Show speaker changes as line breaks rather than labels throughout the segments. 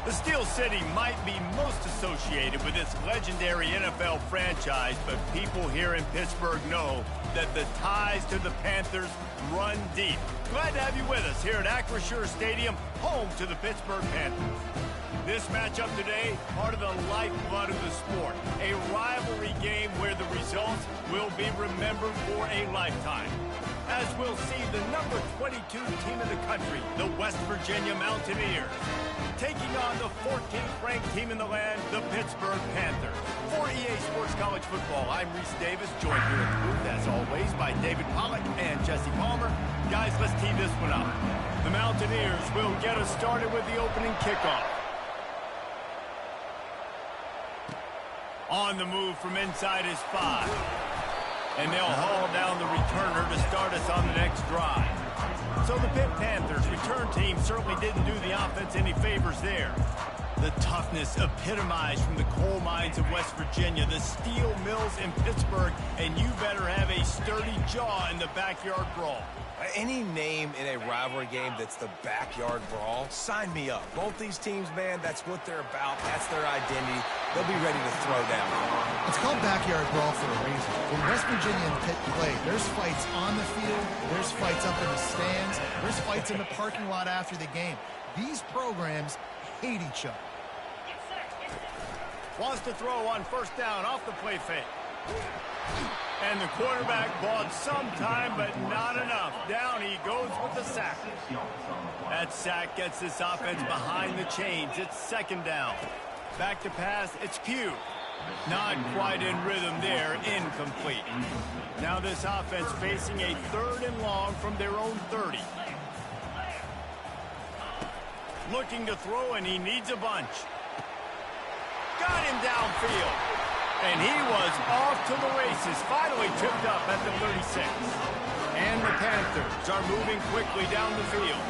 The Steel City might be most associated with this legendary NFL franchise, but people here in Pittsburgh know that the ties to the Panthers run deep. Glad to have you with us here at Acrisure Stadium, home to the Pittsburgh Panthers. This matchup today, part of the lifeblood of the sport, a rivalry game where the results will be remembered for a lifetime. As we'll see the number 22 team in the country, the West Virginia Mountaineers, taking on the 14th ranked team in the land, the Pittsburgh Panthers. For EA Sports College Football, I'm Reese Davis, joined here at the booth, as always, by David Pollack and Jesse Palmer. Guys, let's tee this one up. The Mountaineers will get us started with the opening kickoff. On the move from inside is 5. And they'll haul down the returner to start us on the next drive. So the Pitt Panthers return team certainly didn't do the offense any favors there. The toughness epitomized from the coal mines of West Virginia, the steel mills in Pittsburgh, and you better have a sturdy jaw in the backyard brawl.
Any name in a rivalry game that's the backyard brawl, sign me up. Both these teams, man, that's what they're about. That's their identity. They'll be ready to throw down.
It's called backyard brawl for a reason. When West Virginia and Pitt play, there's fights on the field, there's fights up in the stands, there's fights in the parking lot after the game. These programs hate each other.
Wants to throw on first down off the play fake. And the quarterback bought some time, but not enough. Down he goes with the sack. That sack gets this offense behind the chains. It's second down. Back to pass, it's Pugh. Not quite in rhythm there, incomplete. Now this offense facing a 3rd and long from their own 30. Looking to throw, and he needs a bunch. Got him downfield. And he was off to the races, finally tripped up at the 36. And the Panthers are moving quickly down the field.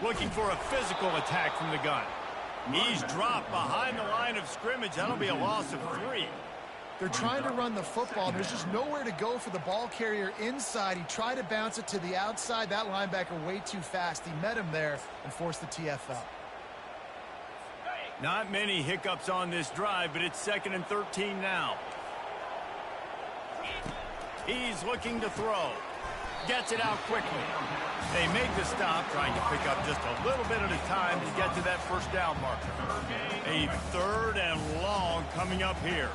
Looking for a physical attack from the gun. He's dropped behind the line of scrimmage. That'll be a loss of 3.
They're trying to run the football. There's just nowhere to go for the ball carrier inside. He tried to bounce it to the outside. That linebacker way too fast. He met him there and forced the TFL.
Not many hiccups on this drive, but it's 2nd and 13 now. He's looking to throw. Gets it out quickly. They make the stop, trying to pick up just a little bit at a time to get to that first down marker. A 3rd and long coming up here.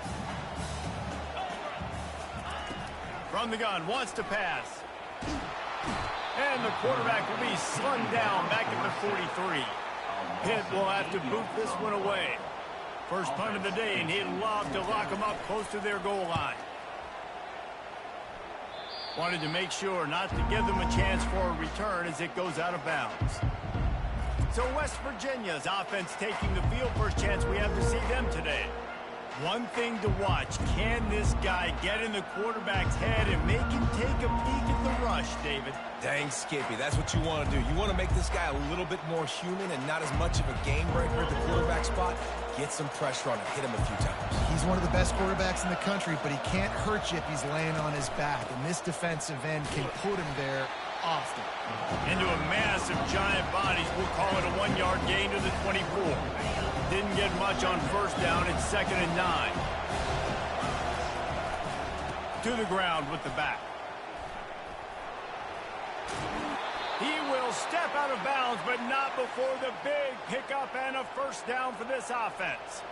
From the gun, wants to pass. And the quarterback will be slung down back at the 43. Pitt will have to boot this one away. First punt of the day, and he'd love to lock them up close to their goal line. Wanted to make sure not to give them a chance for a return as it goes out of bounds. So West Virginia's offense taking the field. First chance we have to see them today. One thing to watch, can this guy get in the quarterback's head and make him take a peek at the rush, David?
Dang, Skippy, that's what you want to do. You want to make this guy a little bit more human and not as much of a game breaker at the quarterback spot. Get some pressure on him, hit him a few times.
He's one of the best quarterbacks in the country, but he can't hurt you if he's laying on his back. And this defensive end can put him there often.
Into a mass of giant bodies, we'll call it a 1-yard gain to the 24. Didn't get much on first down. It's 2nd and 9. To the ground with the back. He will step out of bounds, but not before the big pickup and a first down for this offense.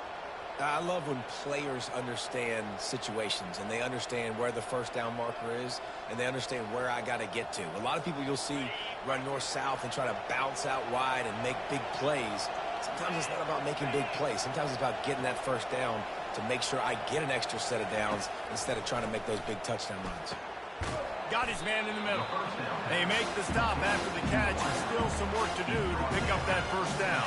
I love when players understand situations and they understand where the first down marker is and they understand where I got to get to. A lot of people you'll see run north-south and try to bounce out wide and make big plays. Sometimes it's not about making big plays. Sometimes it's about getting that first down to make sure I get an extra set of downs instead of trying to make those big touchdown runs.
Got his man in the middle. They make the stop after the catch, and still some work to do to pick up that first down.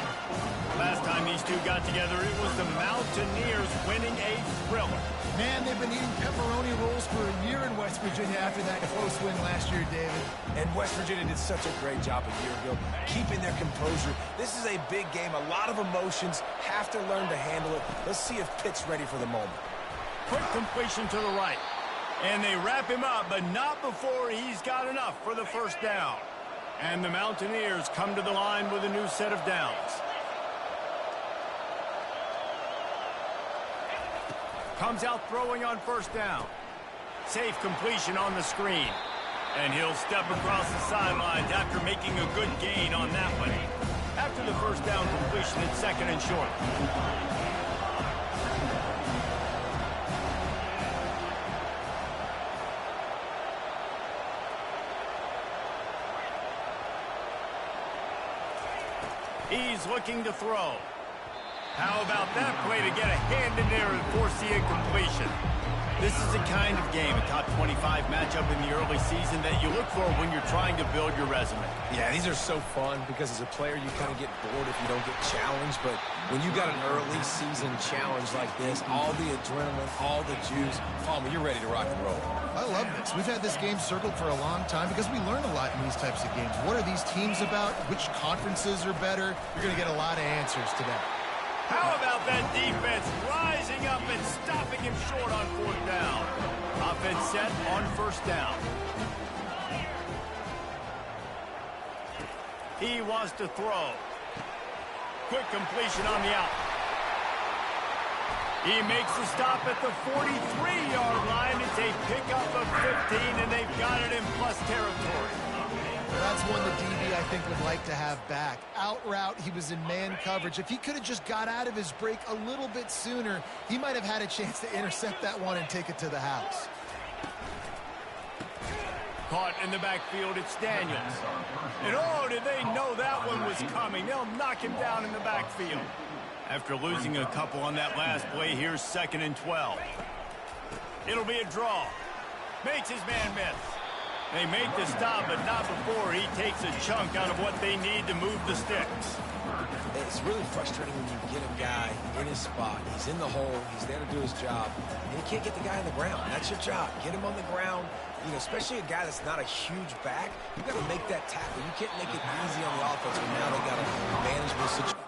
Last time these two got together, it was the Mountaineers winning a thriller.
Man, they've been eating pepperoni rolls for a year in West Virginia after that close win last year, David.
And West Virginia did such a great job a year ago, keeping their composure. This is a big game, a lot of emotions, have to learn to handle it. Let's see if Pitt's ready for the moment.
Quick completion to the right. And they wrap him up, but not before he's got enough for the first down. And the Mountaineers come to the line with a new set of downs. Comes out throwing on first down. Safe completion on the screen. And he'll step across the sidelines after making a good gain on that one. After the first down completion, it's second and short. He's looking to throw. How about that play to get a hand in there and force the incompletion? This is the kind of game, a top 25 matchup in the early season, that you look for when you're trying to build your resume.
Yeah, these are so fun because as a player, you kind of get bored if you don't get challenged. But when you got an early season challenge like this, all the adrenaline, all the juice, you're ready to rock and roll.
I love this. We've had this game circled for a long time because we learn a lot in these types of games. What are these teams about? Which conferences are better? You're going to get a lot of answers today.
How about that defense rising up and stopping him short on fourth down? Offense set on first down. He wants to throw. Quick completion on the out. He makes the stop at the 43-yard line. It's a pickup of 15, and they've got it in plus territory.
That's one the DB, I think, would like to have back. Out route, he was in man coverage. If he could have just got out of his break a little bit sooner, he might have had a chance to intercept that one and take it to the house.
Caught in the backfield, it's Daniels. And oh, did they know that one was coming? They'll knock him down in the backfield. After losing a couple on that last play, here's second and 12. It'll be a draw. Makes his man miss. They make the stop, but not before he takes a chunk out of what they need to move the sticks.
It's really frustrating when you get a guy in his spot. He's in the hole. He's there to do his job. And you can't get the guy on the ground. That's your job. Get him on the ground. You know, especially a guy that's not a huge back. You got to make that tackle. You can't make it easy on the offense when now they got to manage the situation.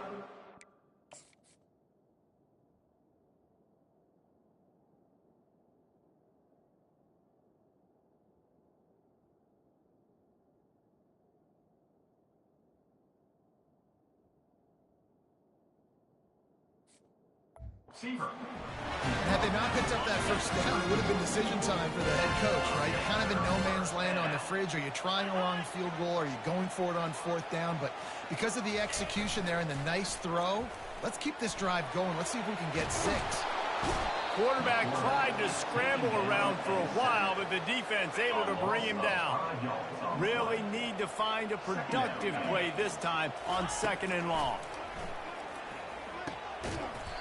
Had they not picked up that first down, it would have been decision time for the head coach, right? You're kind of in no man's land on the fridge. Are you trying a long field goal? Are you going for it on fourth down? But because of the execution there and the nice throw, let's keep this drive going. Let's see if we can get 6.
Quarterback tried to scramble around for a while, but the defense able to bring him down. Really need to find a productive play this time on second and long.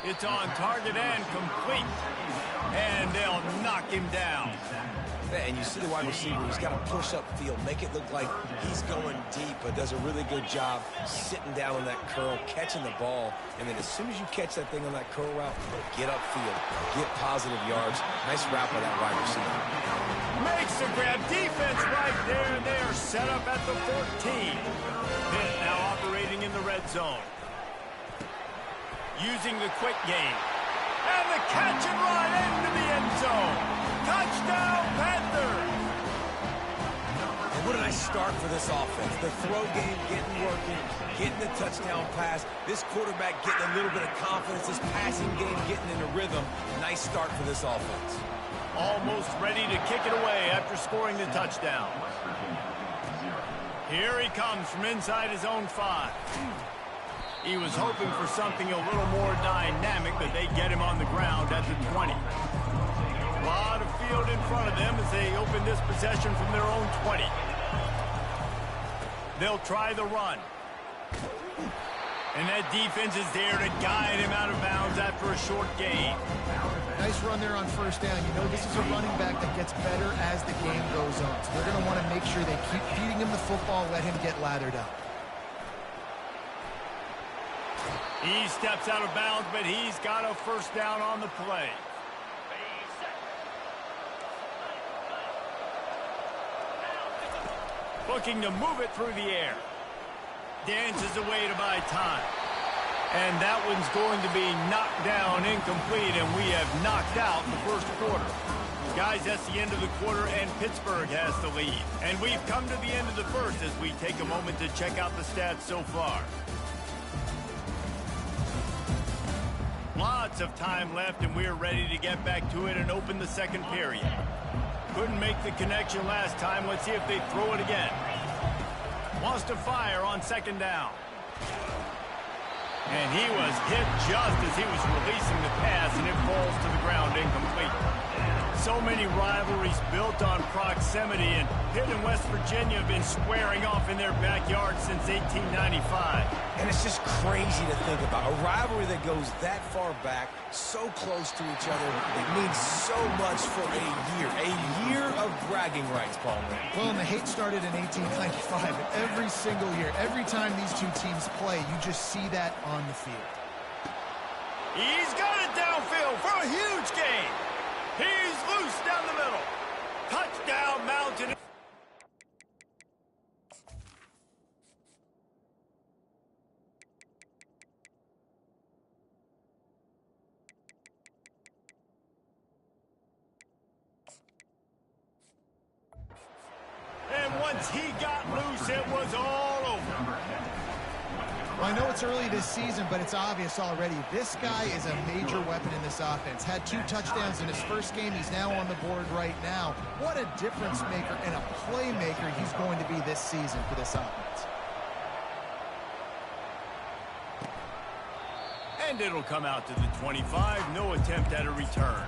It's on target and complete. And they'll knock him down.
And you see the wide receiver, he's got to push up field, make it look like he's going deep, but does a really good job sitting down on that curl, catching the ball. And then as soon as you catch that thing on that curl route, get upfield, get positive yards. Nice route by that wide receiver.
Makes the grab. Defense right there, and they are set up at the 14. Pitt now operating in the red zone. Using the quick game. And the catch and run into the end zone. Touchdown, Panthers!
And what a nice start for this offense. The throw game working, getting the touchdown pass. This quarterback getting a little bit of confidence. This passing game getting in a rhythm. Nice start for this offense.
Almost ready to kick it away after scoring the touchdown. Here he comes from inside his own 5. He was hoping for something a little more dynamic, but they get him on the ground at the 20. A lot of field in front of them as they open this possession from their own 20. They'll try the run. And that defense is there to guide him out of bounds after a short gain.
Nice run there on first down. You know, this is a running back that gets better as the game goes on. So they're going to want to make sure they keep feeding him the football, let him get lathered up.
He steps out of bounds, but he's got a first down on the play. Looking to move it through the air. Dances away to buy time. And that one's going to be knocked down incomplete, and we have knocked out the first quarter. Guys, that's the end of the quarter, and Pittsburgh has the lead. And we've come to the end of the first as we take a moment to check out the stats so far. Lots of time left, and we're ready to get back to it and open the second period. Couldn't make the connection last time. Let's see if they throw it again. Wants to fire on second down. And he was hit just as he was releasing the pass, and it falls to the ground incomplete. So many rivalries built on proximity, and Pitt and West Virginia have been squaring off in their backyard since 1895.
And it's just crazy to think about. A rivalry that goes that far back, so close to each other, it means so much for a year. A year of bragging rights, Palmer.
Well, and the hate started in 1895. And every single year, every time these two teams play, you just see that on the field.
He's got it downfield for a huge gain. He's loose down the middle. Touchdown, Mountain. And once he got loose, it was all over.
Well, I know it's early this season, but it's obvious already. This guy is a major weapon in this offense. Had 2 touchdowns in his first game. He's now on the board right now. What a difference maker and a playmaker he's going to be this season for this offense.
And it'll come out to the 25. No attempt at a return.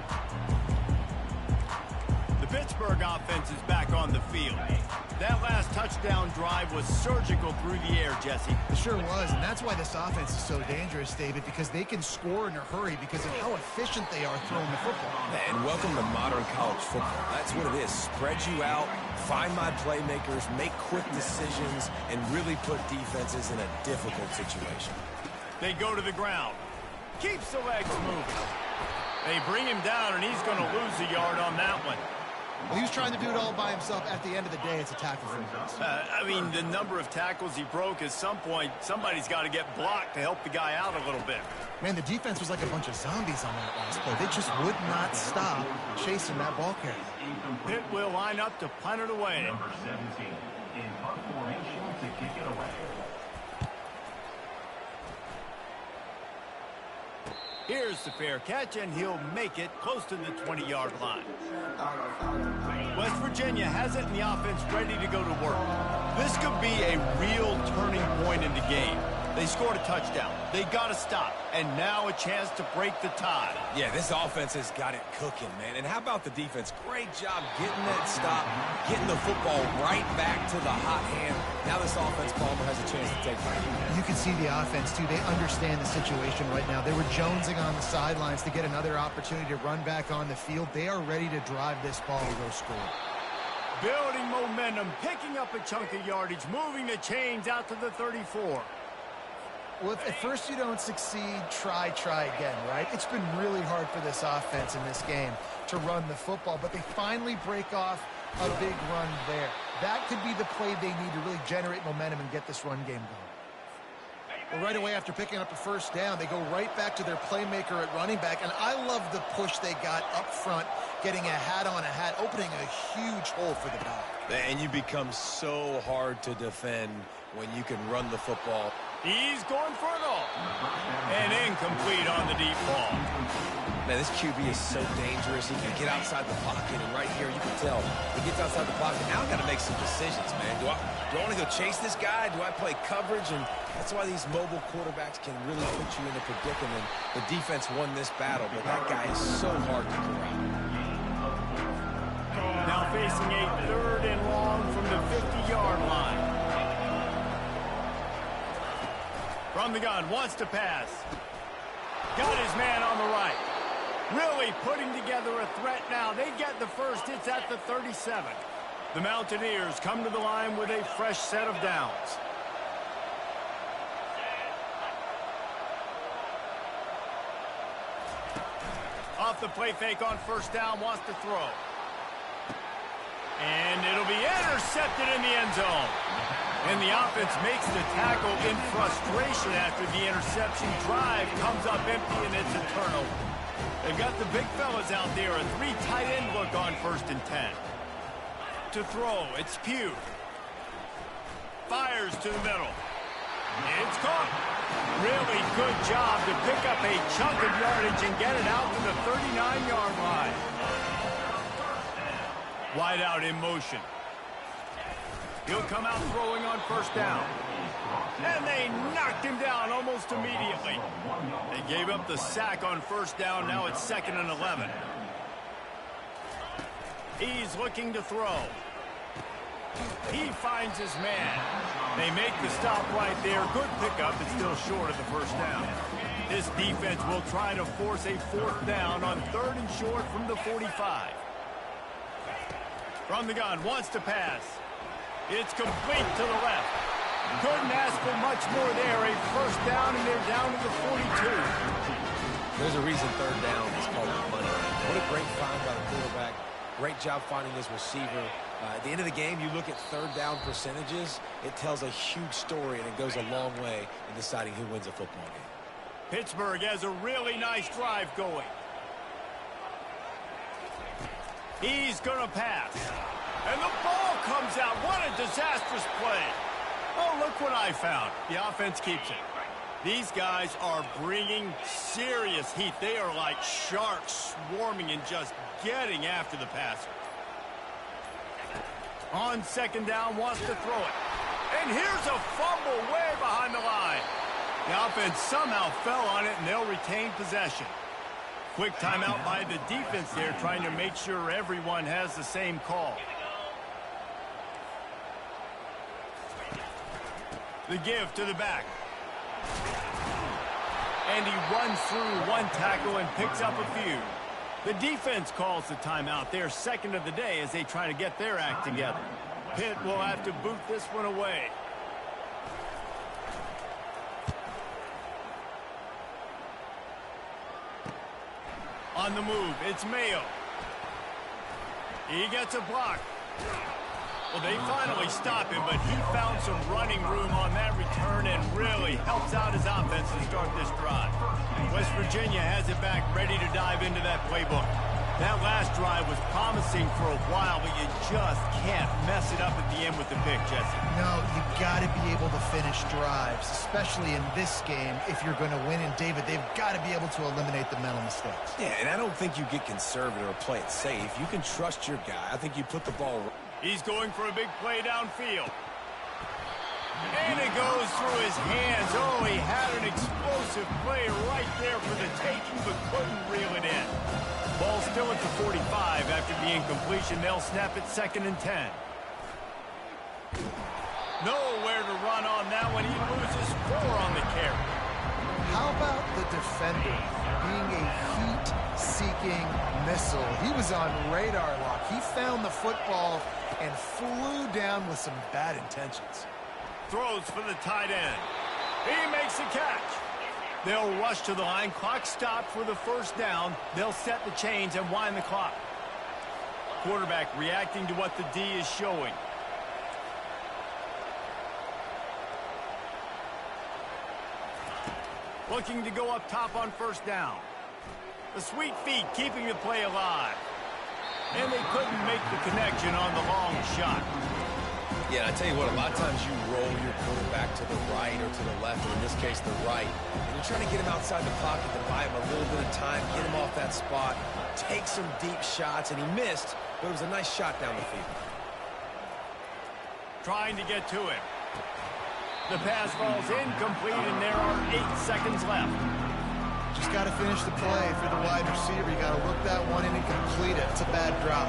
The Pittsburgh offense is back on the field. That last touchdown drive was surgical through the air, Jesse.
It sure was, and that's why this offense is so dangerous, David, because they can score in a hurry because of how efficient they are throwing the football.
And welcome to modern college football. That's what it is. Spread you out, find my playmakers, make quick decisions, and really put defenses in a difficult situation.
They go to the ground. Keeps the legs moving. They bring him down, and he's going to lose a yard on that one.
Well, he was trying to do it all by himself. At the end of the day, it's a tackle for him.
I mean, the number of tackles he broke, at some point, somebody's got to get blocked to help the guy out a little bit.
Man, the defense was like a bunch of zombies on that last play. They just would not stop chasing that ball carrier.
Pitt will line up to punt it away.
Number 17 in punt formation to kick it away.
Here's the fair catch, and he'll make it close to the 20-yard line. West Virginia has it in the offense ready to go to work. This could be a real turning point in the game. They scored a touchdown. They got to stop, and now a chance to break the tie.
Yeah, this offense has got it cooking, man. And how about the defense? Great job getting that stop, getting the football right back to the hot hand. Now this offense, Palmer, has a chance to take it.
You can see the offense, too. They understand the situation right now. They were jonesing on the sidelines to get another opportunity to run back on the field. They are ready to drive this ball and go score.
Building momentum, picking up a chunk of yardage, moving the chains out to the 34.
Well, if at first you don't succeed, try again, right? It's been really hard for this offense in this game to run the football, but they finally break off a big run there. That could be the play they need to really generate momentum and get this run game going. Well, right away after picking up a first down, they go right back to their playmaker at running back, and I love the push they got up front, getting a hat on a hat, opening a huge hole for the back.
And you become so hard to defend when you can run the football.
He's going for it all. And incomplete on the deep ball.
Man, this QB is so dangerous. He can get outside the pocket, and right here you can tell he gets outside the pocket. Now I got to make some decisions, man. Do I want to go chase this guy? Do I play coverage? And that's why these mobile quarterbacks can really put you in a predicament. The defense won this battle, but that guy is so hard to corral.
Now facing a 3rd and long from the 50-yard line. From the gun, wants to pass. Got his man on the right. Really putting together a threat now. They get the first. It's at the 37. The Mountaineers come to the line with a fresh set of downs. Off the play fake on first down, wants to throw. And it'll be intercepted in the end zone. And the offense makes the tackle in frustration after the interception. Drive comes up empty, and it's a turnover. They've got the big fellas out there. A 3 tight end look on 1st and 10. To throw, it's Pugh. Fires to the middle. It's caught. Really good job to pick up a chunk of yardage and get it out to the 39-yard line. Wide out in motion. He'll come out throwing on 1st down. And they knocked him down almost immediately. They gave up the sack on 1st down. Now it's 2nd and 11. He's looking to throw. He finds his man. They make the stop right there. Good pickup, but still short of the 1st down. This defense will try to force a 4th down on 3rd and short from the 45. From the gun, wants to pass. It's complete to the left. Couldn't ask for much more there. A 1st down, and they're down to the 42.
There's a reason 3rd down is called money. What a great find by the quarterback. Great job finding his receiver. At the end of the game, you look at 3rd down percentages. It tells a huge story, and it goes a long way in deciding who wins a football game.
Pittsburgh has a really nice drive going. He's going to pass. And the ball comes out. What a disastrous play. Oh, look what I found. The offense keeps it. These guys are bringing serious heat. They are like sharks swarming and just getting after the passer. On 2nd down, wants to throw it. And here's a fumble way behind the line. The offense somehow fell on it, and they'll retain possession. Quick timeout by the defense there, trying to make sure everyone has the same call. The give to the back. And he runs through 1 tackle and picks up a few. The defense calls the timeout. They're 2nd of the day as they try to get their act together. Pitt will have to boot this one away. On the move, it's Mayo. He gets a block. Well, they finally stop him, but he found some running room on that return and really helps out his offense to start this drive. West Virginia has it back, ready to dive into that playbook. That last drive was promising for a while, but you just can't mess it up at the end with the pick, Jesse.
No, you got to be able to finish drives, especially in this game. If you're going to win, and David, they've got to be able to eliminate the mental mistakes.
Yeah, and I don't think you get conservative or play it safe. You can trust your guy. I think you put the ball.
He's going for a big play downfield. And it goes through his hands. Oh, he had an explosive play right there for the taking, but couldn't reel it in. Ball still at the 45 after the incompletion. They'll snap it 2nd and 10. Nowhere to run on that one. He loses 4 on the carry.
How about the defender being a heat-seeking missile? He was on radar lock. He found the football and flew down with some bad intentions.
Throws for the tight end. He makes the catch. They'll rush to the line. Clock stopped for the 1st down. They'll set the chains and wind the clock. Quarterback reacting to what the D is showing. Looking to go up top on 1st down. The sweet feet keeping the play alive. And they couldn't make the connection on the long shot.
Yeah, I tell you what, a lot of times you roll your quarterback to the right or to the left, or in this case, the right. And you're trying to get him outside the pocket to buy him a little bit of time, get him off that spot, take some deep shots, and he missed, but it was a nice shot down the field.
Trying to get to him. The pass falls incomplete, and there are 8 seconds left.
Just got to finish the play for the wide receiver. You got to look that one in and complete it. It's a bad drop.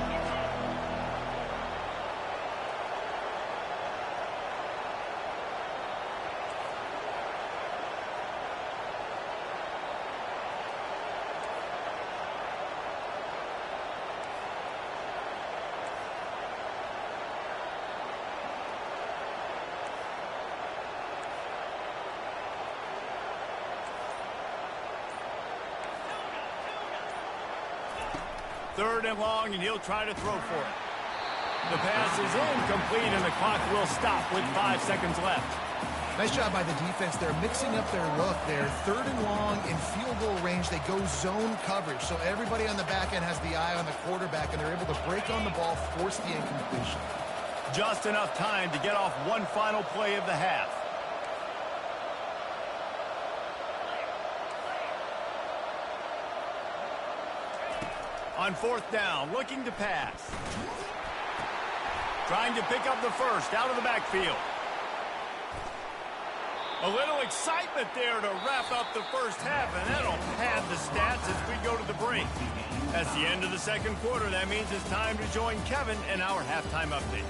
Third and long, and he'll try to throw for it. The pass is incomplete, and the clock will stop with 5 seconds left.
Nice job by the defense. They're mixing up their look. They're third and long in field goal range. They go zone coverage. So everybody on the back end has the eye on the quarterback, and they're able to break on the ball, force the incompletion.
Just enough time to get off one final play of the half. On fourth down, looking to pass. Trying to pick up the first out of the backfield. A little excitement there to wrap up the first half, and that'll pad the stats as we go to the break. That's the end of the second quarter. That means it's time to join Kevin in our halftime update.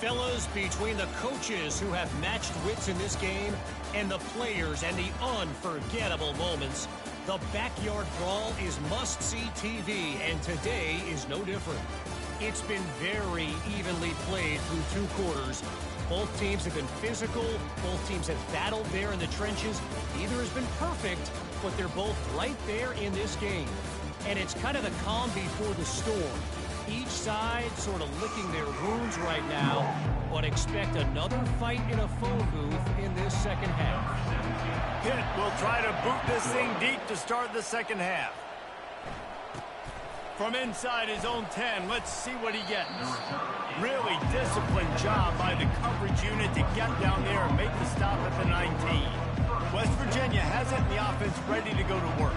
Fellas, between the coaches who have matched wits in this game and the players and the unforgettable moments, the Backyard Brawl is must-see TV, and today is no different. It's been very evenly played through 2 quarters. Both teams have been physical. Both teams have battled there in the trenches. Neither has been perfect, but they're both right there in this game. And it's kind of the calm before the storm. Each side sort of licking their wounds right now, but expect another fight in a phone booth in this second half.
Pitt will try to boot this thing deep to start the second half. From inside his own 10, let's see what he gets. Really disciplined job by the coverage unit to get down there and make the stop at the 19. West Virginia has it in the offense ready to go to work.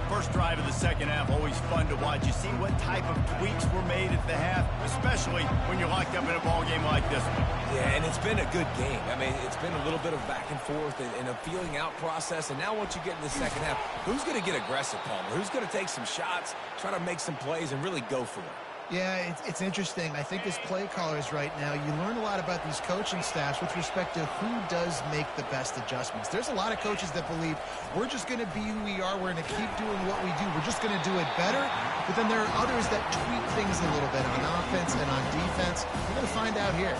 First drive of the second half, always fun to watch. You see what type of tweaks were made at the half, especially when you're locked up in a ball game like this one.
Yeah, and it's been a good game. I mean, it's been a little bit of back and forth and a feeling out process. And now once you get in the second half, who's going to get aggressive, Palmer? Who's going to take some shots, try to make some plays, and really go for it?
Yeah, it's interesting. I think as play callers right now, you learn a lot about these coaching staffs with respect to who does make the best adjustments. There's a lot of coaches that believe we're just going to be who we are. We're going to keep doing what we do. We're just going to do it better. But then there are others that tweak things a little bit on offense and on defense. We're going to find out here.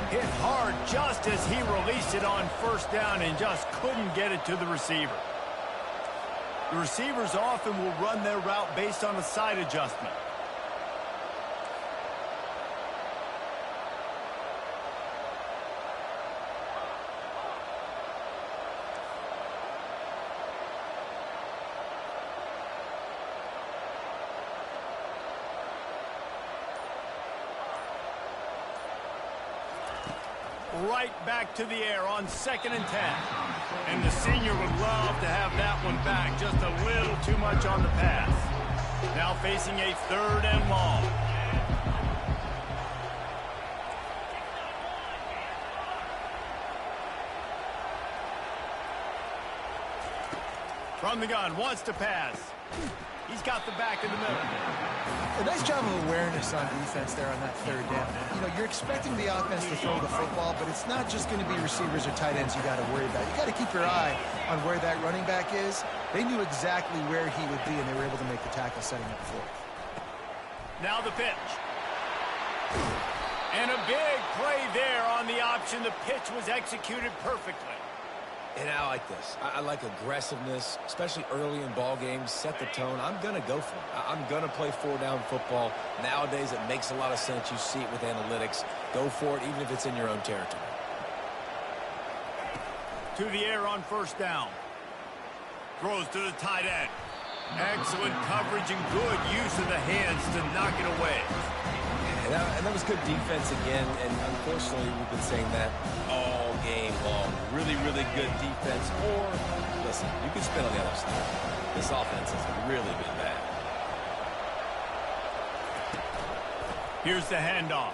Hit hard just as he released it on first down and just couldn't get it to the receiver. The receivers often will run their route based on a side adjustment. Right back to the air on 2nd and 10. And the senior would love to have that one back. Just a little too much on the pass. Now facing a 3rd and long. From the gun, wants to pass. He's got the back in the middle.
A nice job of awareness on defense there on that 3rd down. You know, you're expecting the offense to throw the football, but it's not just going to be receivers or tight ends you got to worry about. You got to keep your eye on where that running back is. They knew exactly where he would be, and they were able to make the tackle setting up 4th.
Now the pitch. And a big play there on the option. The pitch was executed perfectly.
And I like this. I like aggressiveness, especially early in ball games. Set the tone. I'm going to go for it. I'm going to play 4-down football. Nowadays, it makes a lot of sense. You see it with analytics. Go for it, even if it's in your own territory.
To the air on 1st down. Throws to the tight end. Excellent coverage and good use of the hands to knock it away.
And that was good defense again, and unfortunately, we've been saying that all game long. Really, really good defense. Or, listen, you can spin on the other side. This offense has really been bad.
Here's the handoff.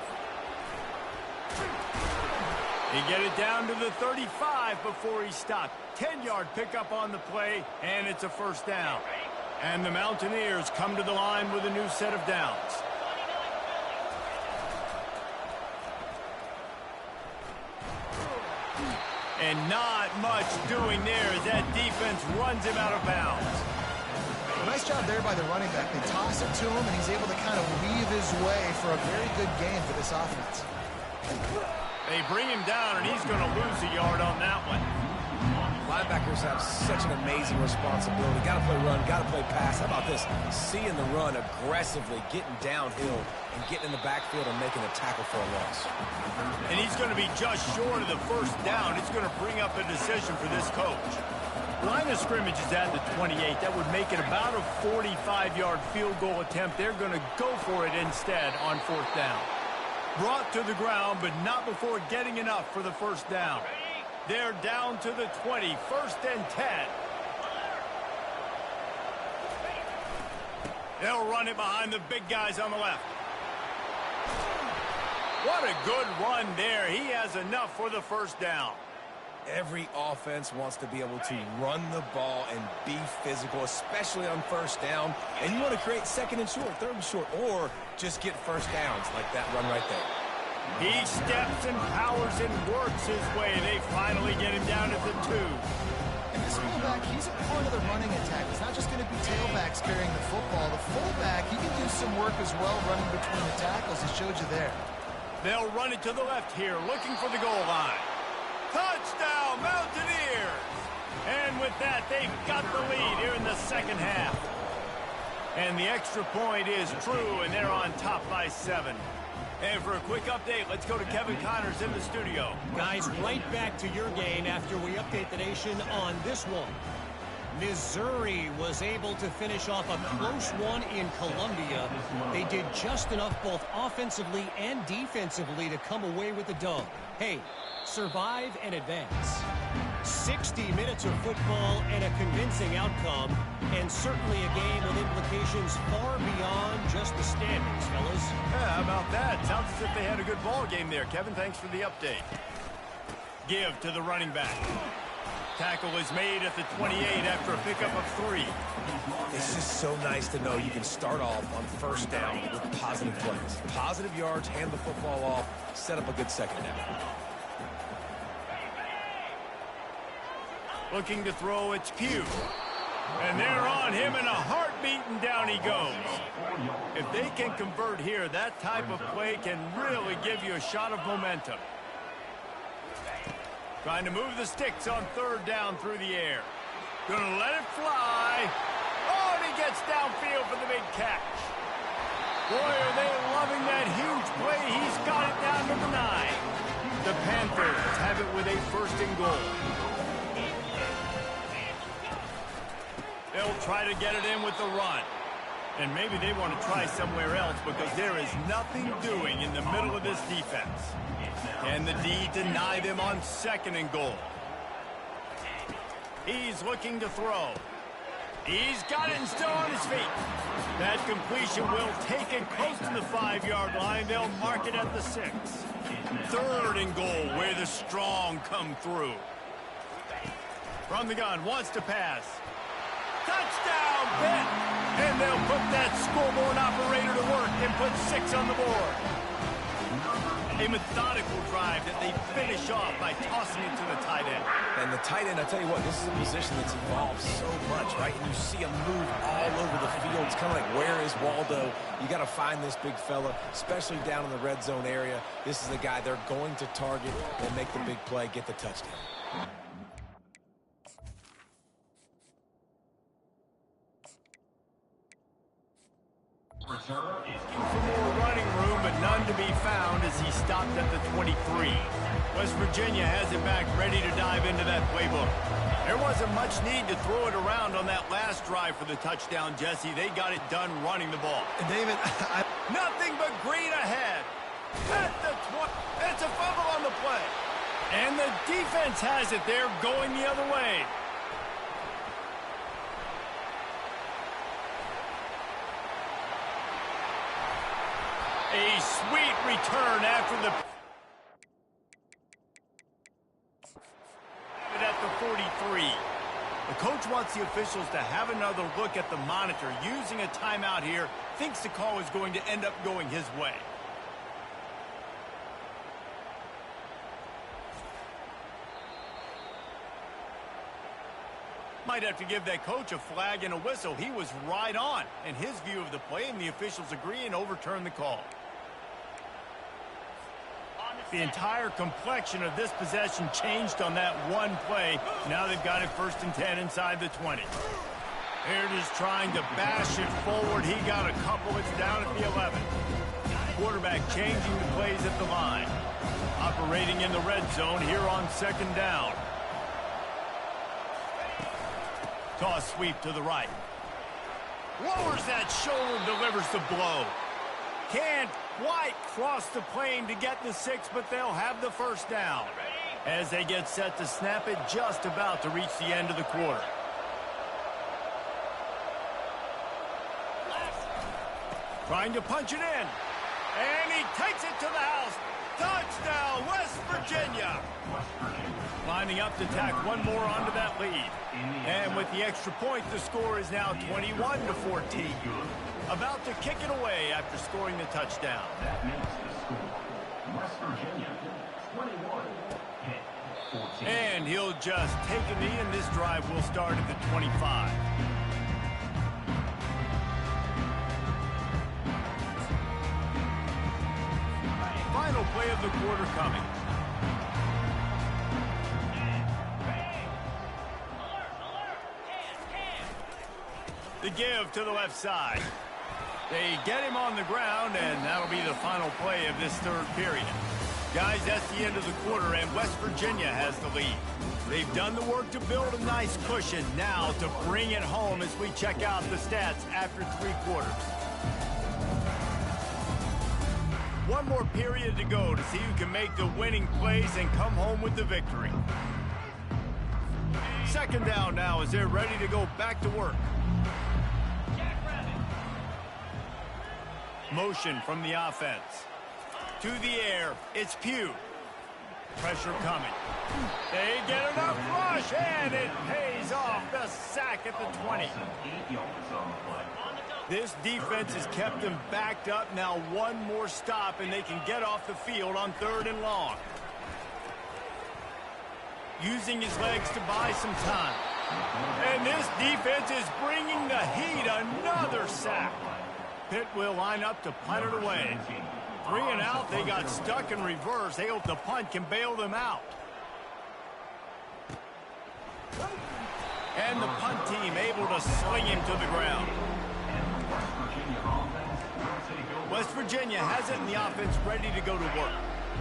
He get it down to the 35 before he stopped. 10-yard pickup on the play, and it's a 1st down. And the Mountaineers come to the line with a new set of downs. And not much doing there as that defense runs him out of bounds.
Well, nice job there by the running back. They toss it to him, and he's able to kind of weave his way for a very good game for this offense.
They bring him down, and he's going to lose a yard on that one.
linebackers have such an amazing responsibility. Got to play run, got to play pass. How about this? Seeing the run aggressively, getting downhill, and getting in the backfield and making a tackle for a loss.
And he's going to be just short of the first down. It's going to bring up a decision for this coach. Line of scrimmage is at the 28. That would make it about a 45-yard field goal attempt. They're going to go for it instead on fourth down. Brought to the ground, but not before getting enough for the first down. They're down to the 20, 1st and 10. They'll run it behind the big guys on the left. What a good run there. He has enough for the first down.
Every offense wants to be able to run the ball and be physical, especially on first down. And you want to create 2nd and short, 3rd and short, or just get first downs like that run right there.
He steps and powers and works his way. They finally get him down at the 2.
And this fullback, he's a part of the running attack. It's not just going to be tailbacks carrying the football. The fullback, he can do some work as well running between the tackles. He showed you there.
They'll run it to the left here, looking for the goal line. Touchdown, Mountaineers! And with that, they've got the lead here in the second half. And the extra point is true, and they're on top by 7. And for a quick update, let's go to Kevin Connors in the studio.
Guys, right back to your game after we update the nation on this one. Missouri was able to finish off a close one in Columbia. They did just enough both offensively and defensively to come away with the dub. Hey, survive and advance. 60 minutes of football and a convincing outcome, and certainly a game with implications far beyond just the standings, fellas.
Yeah, how about that? Sounds as if they had a good ball game there. Kevin, thanks for the update. Give to the running back. Tackle is made at the 28 after a pickup of 3.
It's just so nice to know you can start off on first down with positive plays. Positive yards, hand the football off, set up a good second down.
Looking to throw, it's Pugh. And they're on him in a heartbeat, and down he goes. If they can convert here, that type of play can really give you a shot of momentum. Trying to move the sticks on 3rd down through the air. Gonna let it fly. Oh, and he gets downfield for the big catch. Boy, are they loving that huge play. He's got it down to the 9. The Panthers have it with a 1st and goal. They'll try to get it in with the run. And maybe they want to try somewhere else because there is nothing doing in the middle of this defense. Can the D deny them on 2nd and goal? He's looking to throw. He's got it and still on his feet. That completion will take it close to the 5-yard line. They'll mark it at the 6. 3rd and goal where the strong come through. From the gun, wants to pass. Touchdown, Pitt! And they'll put that scoreboard operator to work and put 6 on the board. A methodical drive that they finish off by tossing it to the tight end.
And the tight end, I tell you what, this is a position that's evolved so much, right? And you see him move all over the field. It's kind of like, where is Waldo? You got to find this big fella, especially down in the red zone area. This is the guy they're going to target and make the big play, get the touchdown.
For more running room, but none to be found as he stopped at the 23. West Virginia has it back, ready to dive into that playbook. There wasn't much need to throw it around on that last drive for the touchdown, Jesse. They got it done running the ball.
And David,
Nothing but green ahead. At the 20. It's a fumble on the play. And the defense has it there, going the other way. A sweet return after the... at the 43. The coach wants the officials to have another look at the monitor. Using a timeout here, thinks the call is going to end up going his way. Might have to give that coach a flag and a whistle. He was right on in his view of the play, and the officials agree and overturn the call. On the The entire complexion of this possession changed on that one play. Now they've got it 1st and 10 inside the 20. Here it is trying to bash it forward. He got a couple. It's down at the 11. Quarterback changing the plays at the line. Operating in the red zone here on 2nd down. Toss sweep to the right. Lowers that shoulder, delivers the blow. Can't quite cross the plane to get the 6, but they'll have the 1st down. As they get set to snap it, just about to reach the end of the quarter. Trying to punch it in. And he takes it to the house. Touchdown, West Virginia. Lining up to tack one more onto that lead. And with the extra point, the score is now 21-14. About to kick it away after scoring the touchdown.
That makes the score. West Virginia, 21, Pitt, 14.
And he'll just take a knee, and this drive will start at the 25. Final play of the quarter coming. The give to the left side. They get him on the ground, and that'll be the final play of this 3rd period. Guys, that's the end of the quarter, and West Virginia has the lead. They've done the work to build a nice cushion. Now to bring it home as we check out the stats after 3 quarters. One more period to go to see who can make the winning plays and come home with the victory. 2nd down now as they're ready to go back to work. Motion from the offense. To the air, it's Pugh. Pressure coming. They get enough rush, and it pays off. The sack at the 20. This defense has kept them backed up. Now one more stop, and they can get off the field on 3rd and long. Using his legs to buy some time. And this defense is bringing the heat. Another sack. Pitt will line up to punt it away. 3 and out. They got stuck in reverse. They hope the punt can bail them out. And the punt team able to sling him to the ground. West Virginia has it in the offense ready to go to work.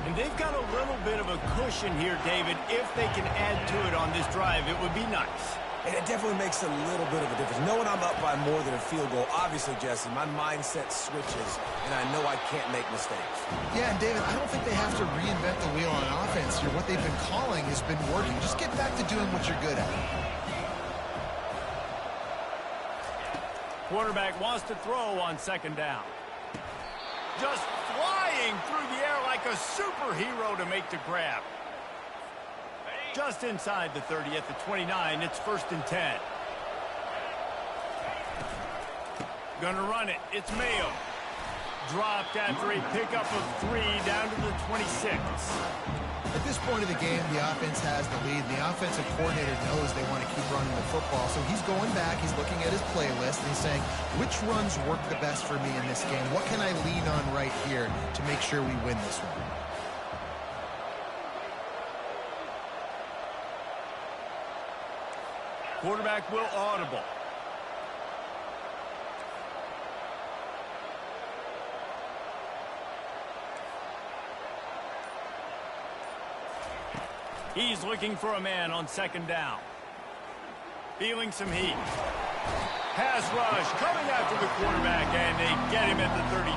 And they've got a little bit of a cushion here, David. If they can add to it on this drive, it would be nice.
And it definitely makes a little bit of a difference. Knowing I'm up by more than a field goal, obviously, Jesse, my mindset switches, and I know I can't make mistakes.
Yeah, and David, I don't think they have to reinvent the wheel on offense here. What they've been calling has been working. Just get back to doing what you're good at.
Quarterback wants to throw on 2nd down. Just flying through the air like a superhero to make the grab. Just inside the 30 at the 29, it's 1st and 10. Gonna run it, it's Mayo. Dropped after a pickup of 3 down to the 26.
At this point of the game, the offense has the lead. The offensive coordinator knows they want to keep running the football, so he's going back, he's looking at his playlist, and he's saying, which runs work the best for me in this game? What can I lean on right here to make sure we win this one?
Quarterback will audible. He's looking for a man on 2nd down. Feeling some heat. Pass rush coming after the quarterback, and they get him at the 32.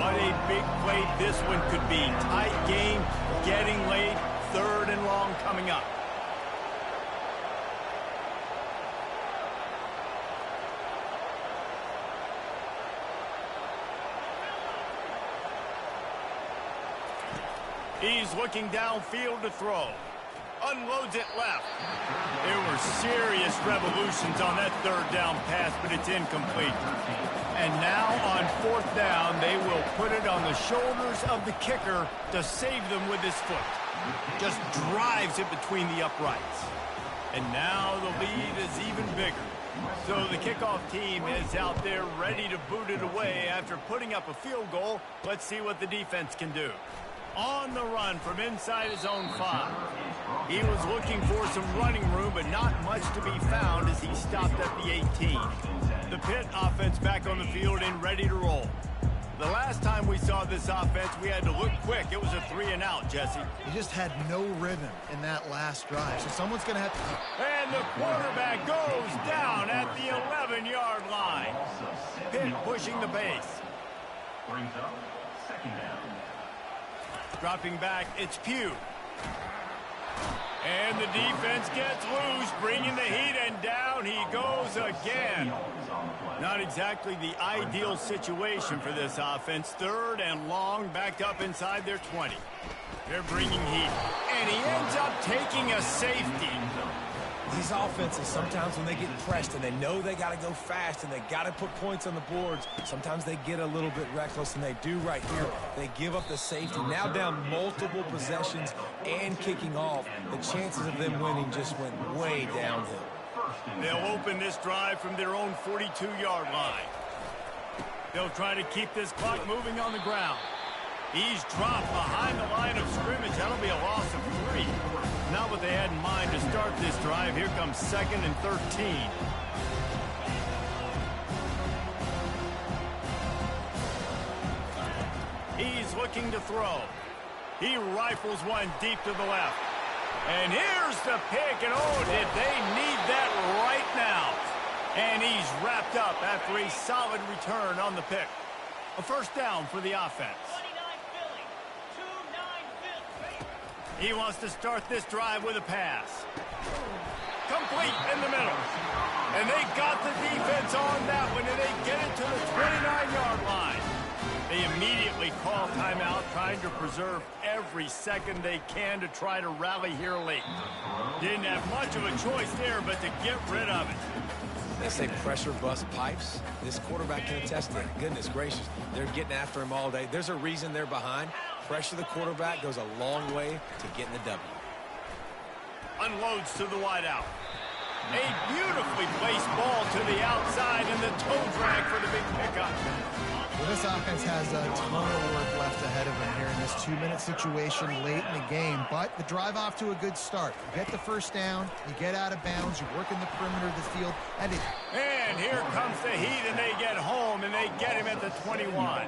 What a big play this one could be. Tight game, getting late, 3rd and long coming up. He's looking downfield to throw. Unloads it left. There were serious revolutions on that 3rd down pass, but it's incomplete. And now on 4th down, they will put it on the shoulders of the kicker to save them with his foot. Just drives it between the uprights. And now the lead is even bigger. So the kickoff team is out there ready to boot it away after putting up a field goal. Let's see what the defense can do. on the run from inside his own 5. He was looking for some running room, but not much to be found as he stopped at the 18. The Pitt offense back on the field and ready to roll. The last time we saw this offense, we had to look quick. It was a 3-and-out, Jesse.
He just had no rhythm in that last drive, so someone's going to have to...
And the quarterback goes down at the 11-yard line. Pitt pushing the base.
Brings up second down.
Dropping back, it's Pugh. And the defense gets loose, bringing the heat, and down he goes again. Not exactly the ideal situation for this offense. 3rd and long, backed up inside their 20. They're bringing heat. And he ends up taking a safety.
These offenses, sometimes when they get pressed and they know they got to go fast and they got to put points on the boards, sometimes they get a little bit reckless, and they do right here. They give up the safety. Now down multiple possessions and kicking off. The chances of them winning just went way downhill.
They'll open this drive from their own 42-yard line. They'll try to keep this clock moving on the ground. He's dropped behind the line of scrimmage. That'll be a loss of 3. Not what they had in mind to start this drive. Here comes 2nd and 13. He's looking to throw. He rifles one deep to the left. And here's the pick, and oh, did they need that right now. And he's wrapped up after a solid return on the pick. A first down for the offense. He wants to start this drive with a pass. Complete in the middle. And they got the defense on that one, and they get it to the 29-yard line. They immediately call timeout, trying to preserve every second they can to try to rally here late. Didn't have much of a choice there, but to get rid of it.
They say pressure bust pipes. This quarterback can attest to it. Goodness gracious, they're getting after him all day. There's a reason they're behind. Pressure the quarterback goes a long way to getting the W.
Unloads to the wideout. A beautifully placed ball to the outside, and the toe drag for the big pickup.
Well, this offense has a ton of work left ahead of them here in this 2-minute situation late in the game, but the drive off to a good start. You get the first down, you get out of bounds, you work in the perimeter of the field, and
here comes the heat, and they get home, and they get him at the 21.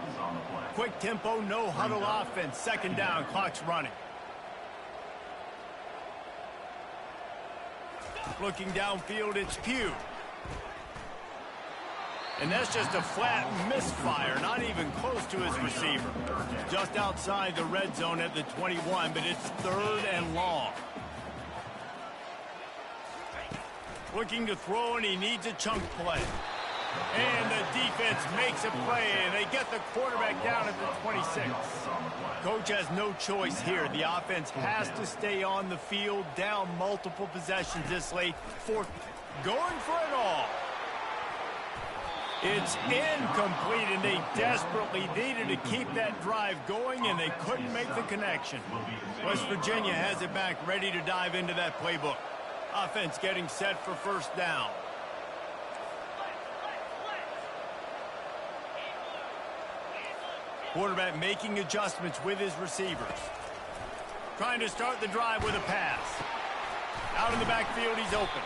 Quick tempo, no huddle offense. 2nd down, clock's running. Looking downfield, it's Pugh. And that's just a flat misfire, not even close to his receiver. Just outside the red zone at the 21, but it's 3rd and long. Looking to throw, and he needs a chunk play. And the defense makes a play, and they get the quarterback down at the 26. Coach has no choice here. The offense has to stay on the field, down multiple possessions this late. Going for it all. It's incomplete, and they desperately needed to keep that drive going, and they couldn't make the connection. West Virginia has it back, ready to dive into that playbook. Offense getting set for first down. Quarterback making adjustments with his receivers. Trying to start the drive with a pass. Out in the backfield, he's open.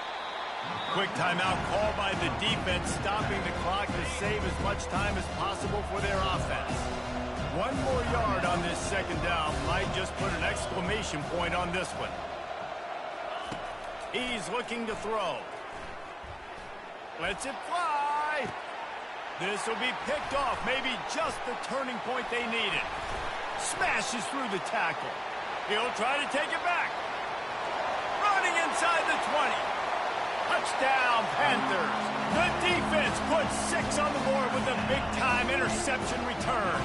Quick timeout called by the defense, stopping the clock to save as much time as possible for their offense. 1 more yard on this 2nd down. Might just put an exclamation point on this one. He's looking to throw. Lets it fly. This will be picked off. Maybe just the turning point they needed. Smashes through the tackle. He'll try to take it back. Running inside the 20. Touchdown, Panthers. The defense puts 6 on the board with a big-time interception return.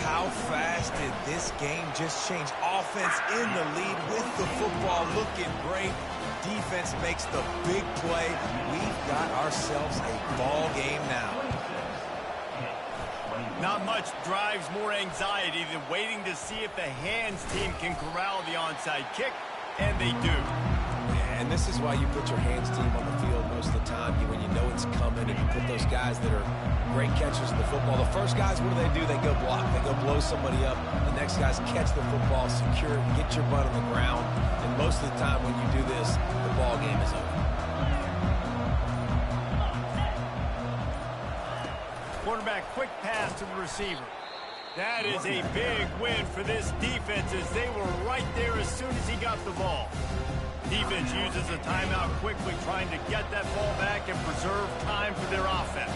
How fast did this game just change? Offense in the lead with the football, looking great. Defense makes the big play. We've got ourselves a ball game now.
Not much drives more anxiety than waiting to see if the hands team can corral the onside kick. and they do.
And this is why you put your hands team on the field most of the time. When you know it's coming, and you put those guys that are great catchers of the football. The first guys, what do? They go block. They go blow somebody up. The next guys catch the football, secure it, get your butt on the ground. And most of the time when you do this, the ball game is over.
Quarterback quick pass to the receiver. That is a big win for this defense as they were right there as soon as he got the ball. Defense uses a timeout quickly, trying to get that ball back and preserve time for their offense.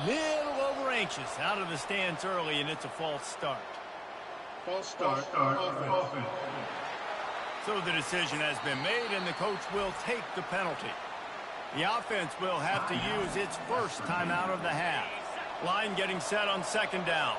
Little over anxious, out of the stands early, and it's a false start.
False start. Offense.
So the decision has been made, and the coach will take the penalty. The offense will have to use its first timeout of the half. Line getting set on second down.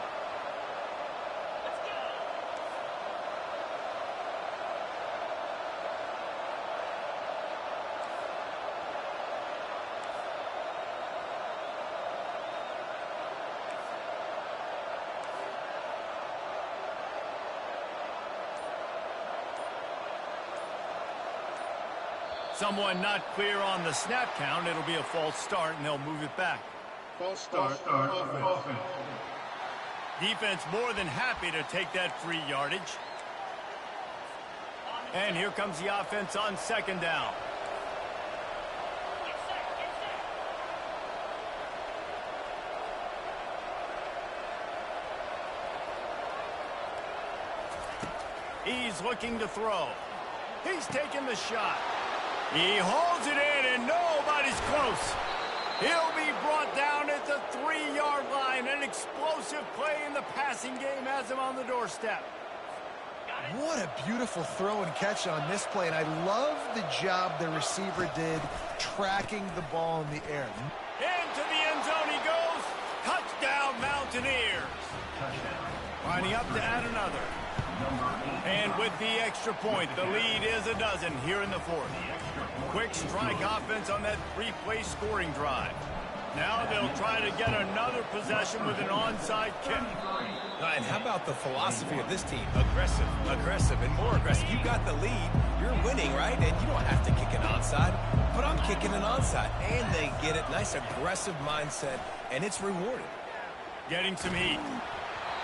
Someone not clear on the snap count. It'll be a false start, and they'll move it back.
False start. Offense.
Defense more than happy to take that free yardage. And here comes the offense on second down. He's looking to throw. He's taking the shot. He holds it in, and nobody's close. He'll be brought down at the 3-yard line. An explosive play in the passing game has him on the doorstep.
What a beautiful throw and catch on this play, and I love the job the receiver did tracking the ball in the air.
Into the end zone he goes. Touchdown, Mountaineers. Lining up to add another. And with the extra point, the lead is a dozen here in the fourth. Quick strike offense on that 3-play scoring drive. Now they'll try to get another possession with an onside kick.
And how about the philosophy of this team? Aggressive, and more aggressive. You got the lead, you're winning, right? And you don't have to kick an onside, but I'm kicking an onside. And they get it. Nice aggressive mindset, and it's rewarded.
Getting some heat.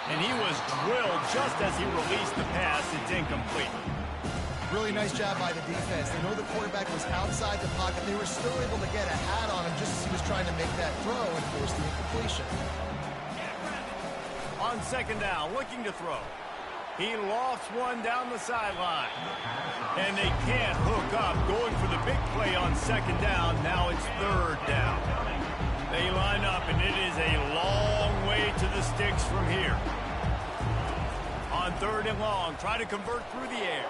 And he was drilled just as he released the pass. It's incomplete.
Really nice job by the defense. They know the quarterback was outside the pocket. They were still able to get a hat on him just as he was trying to make that throw and force the incompletion.
On second down, looking to throw. He lofts one down the sideline. And they can't hook up. Going for the big play on second down. Now it's third down. They line up, and it is a long way to the sticks from here. On third and long, try to convert through the air.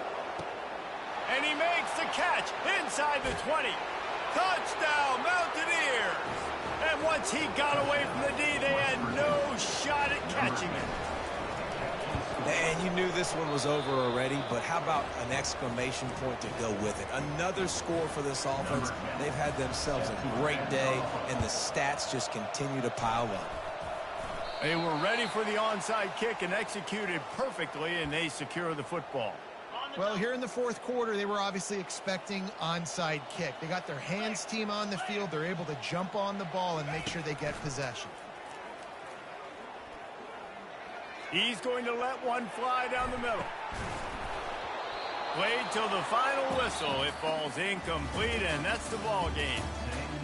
And he makes the catch inside the 20. Touchdown, Mountaineers! And once he got away from the D, they had no shot at catching it.
And you knew this one was over already, but how about an exclamation point to go with it? Another score for this offense. They've had themselves a great day, and the stats just continue to pile up.
They were ready for the onside kick and executed perfectly, and they secure the football.
Well, here in the fourth quarter, they were obviously expecting onside kick. They got their hands team on the field. They're able to jump on the ball and make sure they get possession.
He's going to let one fly down the middle. Played till the final whistle. It falls incomplete, and that's the ball game.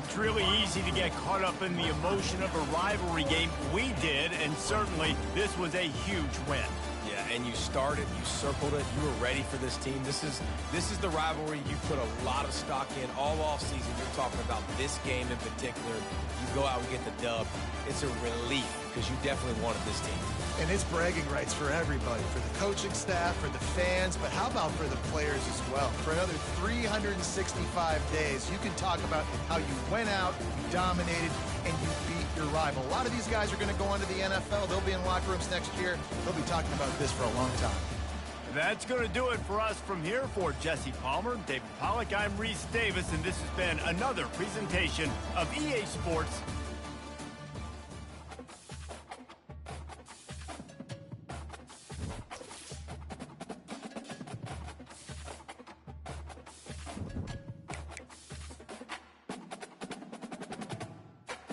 It's really easy to get caught up in the emotion of a rivalry game. We did, and certainly this was a huge win.
Yeah, and you started, you circled it, you were ready for this team. This is the rivalry you put a lot of stock in all offseason. You're talking about this game in particular. You go out and get the dub. It's a relief because you definitely wanted this team.
And it's bragging rights for everybody, for the coaching staff, for the fans, but how about for the players as well? For another 365 days, you can talk about how you went out, you dominated, and you beat your rival. A lot of these guys are going to go on to the NFL. They'll be in locker rooms next year. They'll be talking about this for a long time.
That's going to do it for us from here. For Jesse Palmer, David Pollack, I'm Reese Davis, and this has been another presentation of EA Sports